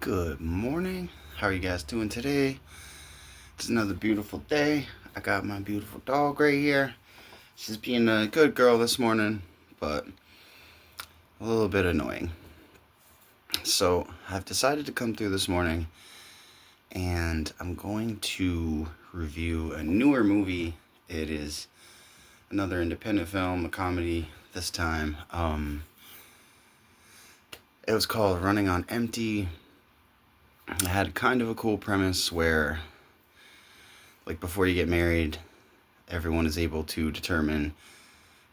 Good morning. How are you guys doing today? It's another beautiful day. I got my beautiful dog right here. She's being a good girl this morning, but a little bit annoying. So, I've decided to come through this morning and I'm going to review a newer movie. It is another independent film, a comedy this time. It was called Running on Empty. It had kind of a cool premise where, like, before you get married, everyone is able to determine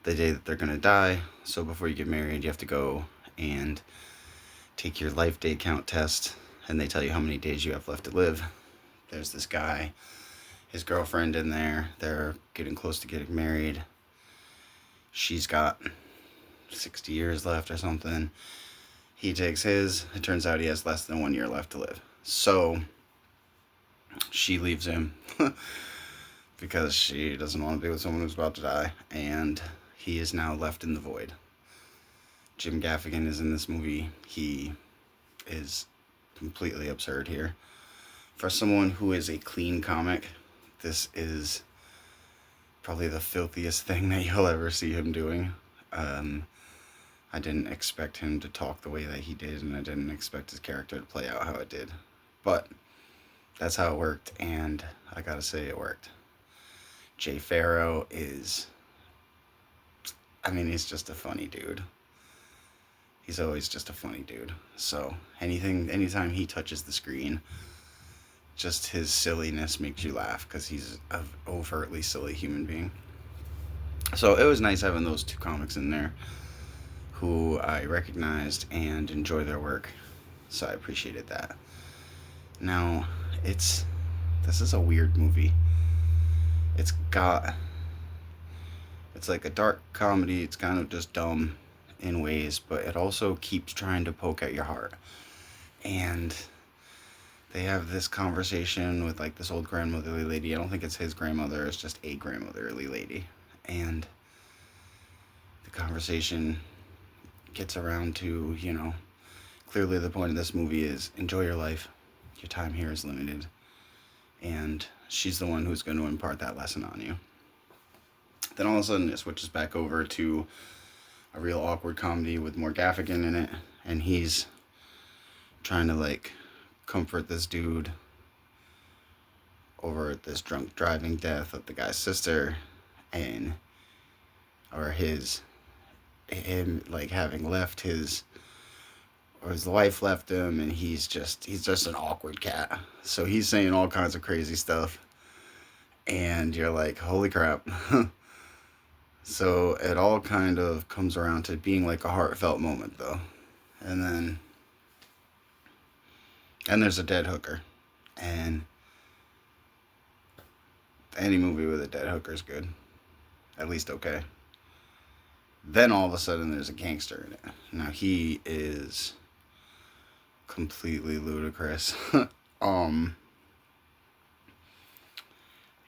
the day that they're going to die. So before you get married, you have to go and take your life day count test, and they tell you how many days you have left to live. There's this guy, his girlfriend in there. They're getting close to getting married. She's got 60 years left or something. He takes his. It turns out he has less than 1 year left to live. So she leaves him because she doesn't want to be with someone who's about to die, and he is now left in the void. Jim Gaffigan is in this movie. He is completely absurd here. For someone who is a clean comic, this is probably the filthiest thing that you'll ever see him doing. I didn't expect him to talk the way that he did, and I didn't expect his character to play out how it did. But that's how it worked, and I gotta say it worked. Jay Farrow is, he's just a funny dude. He's always just a funny dude. So anytime he touches the screen, just his silliness makes you laugh because he's an overtly silly human being. So it was nice having those two comics in there who I recognized and enjoy their work. So I appreciated that. Now, this is a weird movie. It's got it's like a dark comedy. It's kind of just dumb in ways, but it also keeps trying to poke at your heart. And they have this conversation with like this old grandmotherly lady. I don't think it's his grandmother, it's just a grandmotherly lady. And the conversation gets around to, clearly the point of this movie is enjoy your life. Your time here is limited. And she's the one who's going to impart that lesson on you. Then all of a sudden it switches back over to a real awkward comedy with more Gaffigan in it, and he's trying to like comfort this dude over this drunk driving death of the guy's sister, and or him like having left his wife left him, and he's just an awkward cat. So he's saying all kinds of crazy stuff, and you're like, holy crap. So it all kind of comes around to being like a heartfelt moment, though. And then, and there's a dead hooker. And any movie with a dead hooker is good. At least okay. Then all of a sudden there's a gangster in it. Now he is completely ludicrous. um,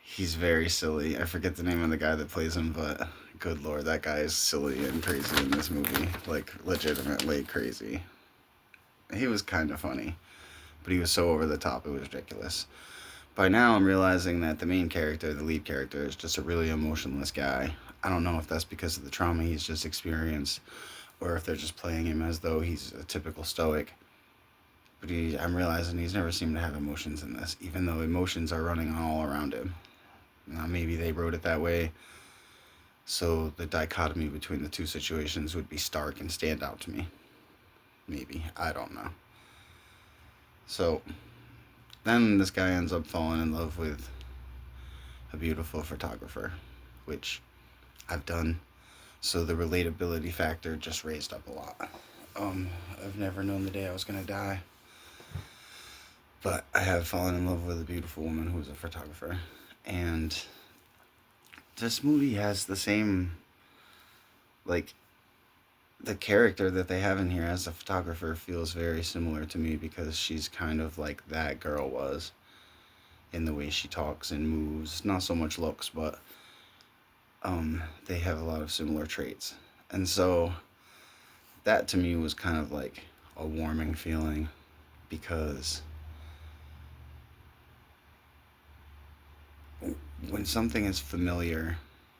he's very silly. I forget the name of the guy that plays him, but good lord, that guy is silly and crazy in this movie. Like, legitimately crazy. He was kind of funny, but he was so over the top, it was ridiculous. By now, I'm realizing that the main character, the lead character, is just a really emotionless guy. I don't know if that's because of the trauma he's just experienced, or if they're just playing him as though he's a typical stoic. But I'm realizing he's never seemed to have emotions in this, even though emotions are running all around him. Now, maybe they wrote it that way, so the dichotomy between the two situations would be stark and stand out to me. Maybe. I don't know. So, then this guy ends up falling in love with a beautiful photographer, which I've done. So the relatability factor just raised up a lot. I've never known the day I was gonna die, but I have fallen in love with a beautiful woman who's a photographer. And this movie has the same, like, the character that they have in here as a photographer feels very similar to me because she's kind of like that girl was in the way she talks and moves. Not so much looks, but they have a lot of similar traits. And so that to me was kind of like a warming feeling. because when something is familiar,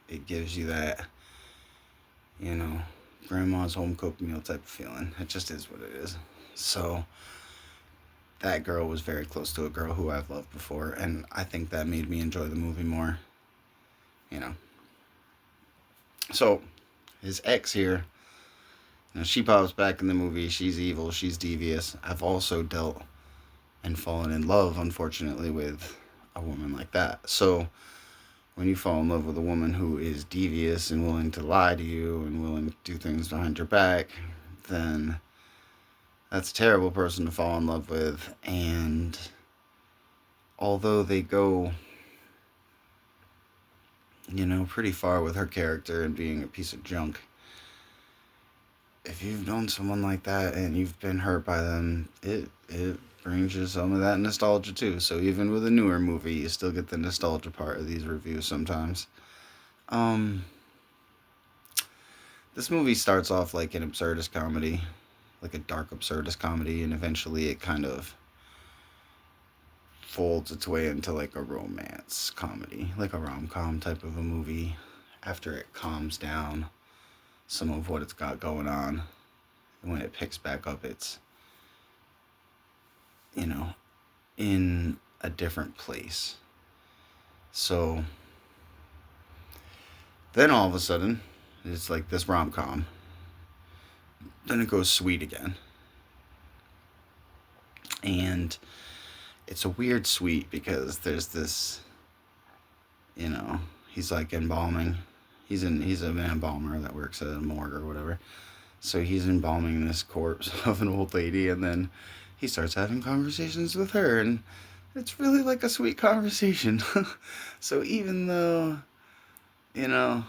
it gives you that, you know, grandma's home cooked meal type of feeling. It just is what it is. So that girl was very close to a girl who I've loved before, and I think that made me enjoy the movie more, you know. So his ex here, you know, she pops back in the movie. She's evil. She's devious. I've also dealt and fallen in love, unfortunately, with a woman like that. So when you fall in love with a woman who is devious and willing to lie to you and willing to do things behind your back, then that's a terrible person to fall in love with. And although they go, you know, pretty far with her character and being a piece of junk, if you've known someone like that and you've been hurt by them, it brings you some of that nostalgia too. So even with a newer movie, you still get the nostalgia part of these reviews sometimes. Um, this movie starts off like an absurdist comedy, like a dark absurdist comedy, and eventually it kind of folds its way into like a romance comedy, like a rom-com type of a movie. After it calms down some of what it's got going on, when it picks back up, it's, you know, in a different place. So then all of a sudden, it's like this rom-com. Then it goes sweet again. And it's a weird sweet because there's this, you know, he's like embalming. He's an embalmer that works at a morgue or whatever. So he's embalming this corpse of an old lady, and then he starts having conversations with her, and it's really like a sweet conversation. So even though, you know,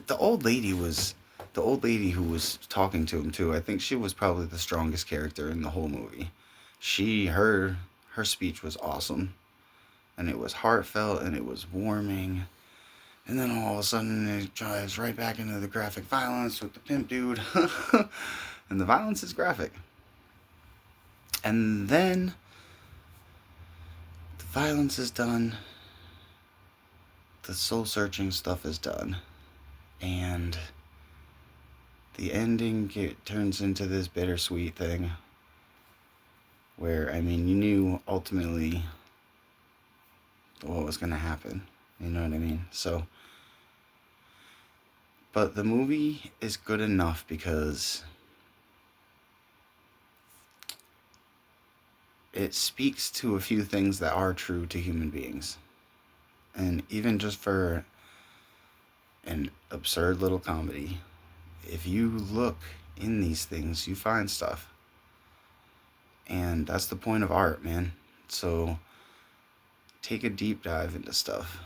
the old lady was the old lady who was talking to him too, I think she was probably the strongest character in the whole movie. Her speech was awesome, and it was heartfelt, and it was warming. And then all of a sudden it drives right back into the graphic violence with the pimp dude. And the violence is graphic. And then the violence is done. The soul searching stuff is done. And the ending turns into this bittersweet thing where, I mean, you knew ultimately what was going to happen. You know what I mean? So, but the movie is good enough because it speaks to a few things that are true to human beings. And even just for an absurd little comedy, if you look in these things, you find stuff. And that's the point of art, man. So take a deep dive into stuff.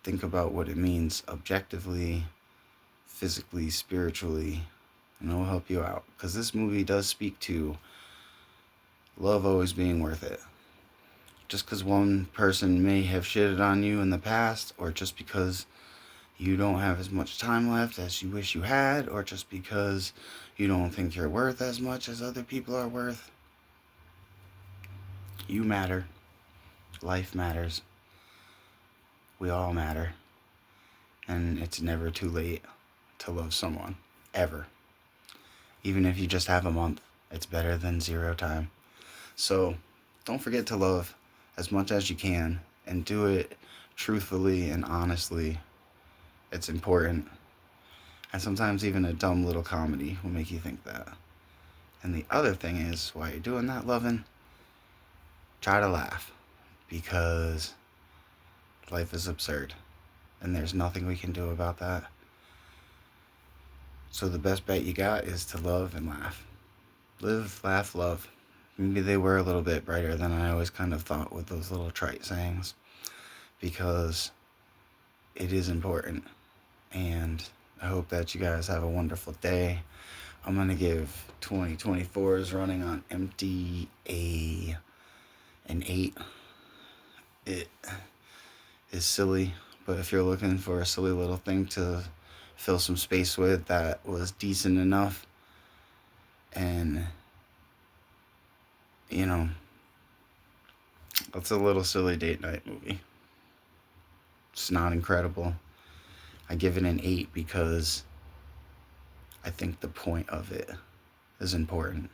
Think about what it means objectively, physically, spiritually, and it'll help you out. Because this movie does speak to love always being worth it. Just because one person may have shitted on you in the past, or just because you don't have as much time left as you wish you had, or just because you don't think you're worth as much as other people are worth, you matter. Life matters. We all matter. And it's never too late to love someone. Ever. Even if you just have a month, it's better than zero time. So don't forget to love as much as you can, and do it truthfully and honestly. It's important. And sometimes even a dumb little comedy will make you think that. And the other thing is, while you're doing that loving, try to laugh. Because life is absurd. And there's nothing we can do about that. So the best bet you got is to love and laugh. Live, laugh, love. Maybe they were a little bit brighter than I always kind of thought with those little trite sayings. Because it is important. And I hope that you guys have a wonderful day. I'm going to give 2024's running on empty an 8. It is silly, but if you're looking for a silly little thing to fill some space with that was decent enough and you know, it's a little silly date night movie. It's not incredible. I give it an 8 because I think the point of it is important.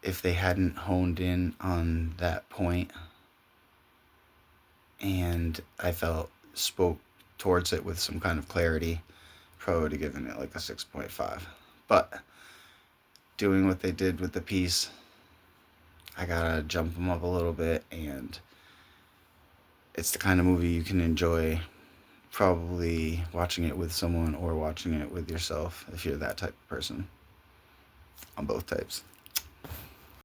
If they hadn't honed in on that point and I felt spoke towards it with some kind of clarity, probably would have given it like a 6.5. But doing what they did with the piece, I gotta jump them up a little bit, and it's the kind of movie you can enjoy probably watching it with someone or watching it with yourself if you're that type of person. On both types.